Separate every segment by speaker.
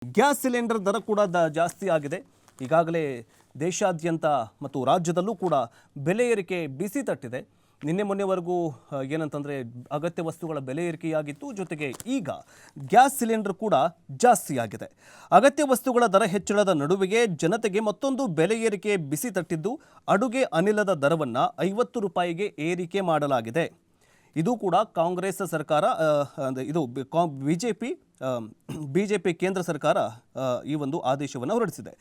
Speaker 1: Gas cylinder ದರ ಕೂಡ ಜಾಸ್ತಿ ಆಗಿದೆ. ಈಗಾಗಲೇ ದೇಶಾದ್ಯಂತ ಮತ್ತು ರಾಜ್ಯದಲ್ಲೂ ಕೂಡ ಬೆಲೆ ಏರಿಕೆ ಬಿಸಿ ತಟ್ಟಿದೆ. ನಿನ್ನೆ ಮೊನ್ನೆವರೆಗೂ ಏನಂತಂದರೆ ಅಗತ್ಯ ವಸ್ತುಗಳ ಬೆಲೆ ಏರಿಕೆಯಾಗಿತ್ತು. ಜೊತೆಗೆ ಈಗ ಗ್ಯಾಸ್ ಸಿಲಿಂಡರ್ ಕೂಡ ಜಾಸ್ತಿ ಆಗಿದೆ. ಅಗತ್ಯ ವಸ್ತುಗಳ ದರ ಹೆಚ್ಚಳದ ನಡುವೆಗೆ ಜನತೆಗೆ ಮತ್ತೊಂದು ಬೆಲೆ ಏರಿಕೆ ಬಿಸಿ ತಟ್ಟಿದ್ದು, ಅಡುಗೆ ಅನಿಲದ ದರವನ್ನು 50 ರೂಪಾಯಿಗೆ ಏರಿಕೆ ಮಾಡಲಾಗಿದೆ. ಇದು ಕೂಡ ಕಾಂಗ್ರೆಸ್ ಸರ್ಕಾರ, ಇದು ಬಿಜೆಪಿ ಕೇಂದ್ರ ಸರ್ಕಾರ ಈ ಒಂದು ಆದೇಶವನ್ನು ಹೊರಡಿಸಿದೆ.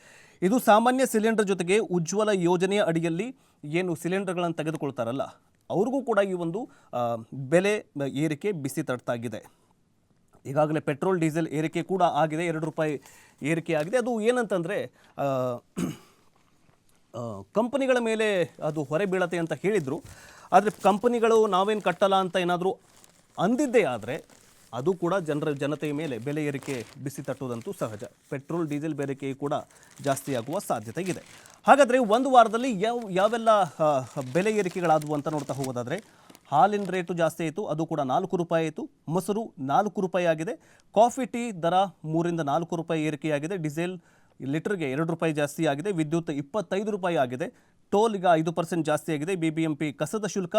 Speaker 1: ಇದು ಸಾಮಾನ್ಯ ಸಿಲಿಂಡರ್ ಜೊತೆಗೆ ಉಜ್ವಲ ಯೋಜನೆಯ ಅಡಿಯಲ್ಲಿ ಏನು ಸಿಲಿಂಡರ್ಗಳನ್ನು ತೆಗೆದುಕೊಳ್ತಾರಲ್ಲ ಅವ್ರಿಗೂ ಕೂಡ ಈ ಒಂದು ಬೆಲೆ ಏರಿಕೆ ಬಿಸಿ ತಟ್ಟಾಗಿದೆ. ಈಗಾಗಲೇ ಪೆಟ್ರೋಲ್ ಡೀಸೆಲ್ ಏರಿಕೆ ಕೂಡ ಆಗಿದೆ, 2 ರೂಪಾಯಿ ಏರಿಕೆ ಆಗಿದೆ. ಅದು ಏನಂತಂದರೆ ಕಂಪನಿಗಳ ಮೇಲೆ ಅದು ಹೊರೆ ಬೀಳತ್ತೆ ಅಂತ ಹೇಳಿದರು. ಆದರೆ ಕಂಪನಿಗಳು ನಾವೇನು ಕಟ್ಟಲ್ಲ ಅಂತ ಏನಾದರೂ ಅಂದಿದ್ದೇ ಆದರೆ ಅದು ಕೂಡ ಜನತೆಯ ಮೇಲೆ ಬೆಲೆ ಏರಿಕೆ ಬಿಸಿ ತಟ್ಟುವುದಂತೂ ಸಹಜ. ಪೆಟ್ರೋಲ್ ಡೀಸೆಲ್ ಬೆಲೆಗೆ ಕೂಡ ಜಾಸ್ತಿ ಆಗುವ ಸಾಧ್ಯತೆ ಇದೆ. ಹಾಗಾದರೆ ಒಂದು ವಾರದಲ್ಲಿ ಯಾವೆಲ್ಲ ಬೆಲೆ ಏರಿಕೆಗಳಾದವು ಅಂತ ನೋಡ್ತಾ ಹೋಗೋದಾದರೆ, ಹಾಲಿನ ರೇಟು ಜಾಸ್ತಿ ಆಯಿತು, ಅದು ಕೂಡ 4 ರೂಪಾಯಿ ಆಯಿತು. ಮೊಸರು 4 ರೂಪಾಯಿ ಆಗಿದೆ. ಕಾಫಿ ಟೀ ದರ 3 ರಿಂದ 4 ರೂಪಾಯಿ ಏರಿಕೆಯಾಗಿದೆ. ಡೀಸೆಲ್ ಲೀಟರ್ಗೆ 2 ರೂಪಾಯಿ ಜಾಸ್ತಿ ಆಗಿದೆ. ವಿದ್ಯುತ್ 25 ರೂಪಾಯಿ ಆಗಿದೆ. ಟೋಲ್ ಈಗ 5% ಜಾಸ್ತಿ ಆಗಿದೆ. BBMP ಕಸದ ಶುಲ್ಕ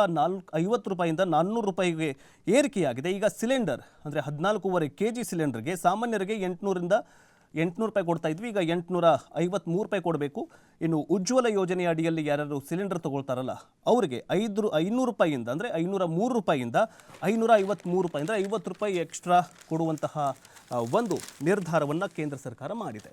Speaker 1: 50 ರೂಪಾಯಿಂದ 400 ರೂಪಾಯಿಗೆ ಏರಿಕೆಯಾಗಿದೆ. ಈಗ ಸಿಲಿಂಡರ್ ಅಂದರೆ 14.5 kg ಸಿಲಿಂಡರ್ಗೆ ಸಾಮಾನ್ಯರಿಗೆ 800 ರೂಪಾಯಿ ಕೊಡ್ತಾ ಇದ್ವಿ, ಈಗ 853 ರೂಪಾಯಿ ಕೊಡಬೇಕು. ಇನ್ನು ಉಜ್ವಲ ಯೋಜನೆಯ ಅಡಿಯಲ್ಲಿ ಯಾರು ಸಿಲಿಂಡರ್ ತಗೊಳ್ತಾರಲ್ಲ ಅವರಿಗೆ 500 ರೂಪಾಯಿಯಿಂದ ಅಂದರೆ 503 ರೂಪಾಯಿಯಿಂದ 553 ರೂಪಾಯಿ ಅಂದರೆ 50 ರೂಪಾಯಿ ಎಕ್ಸ್ಟ್ರಾ ಕೊಡುವಂತಹ ಒಂದು ನಿರ್ಧಾರವನ್ನು ಕೇಂದ್ರ ಸರ್ಕಾರ ಮಾಡಿದೆ.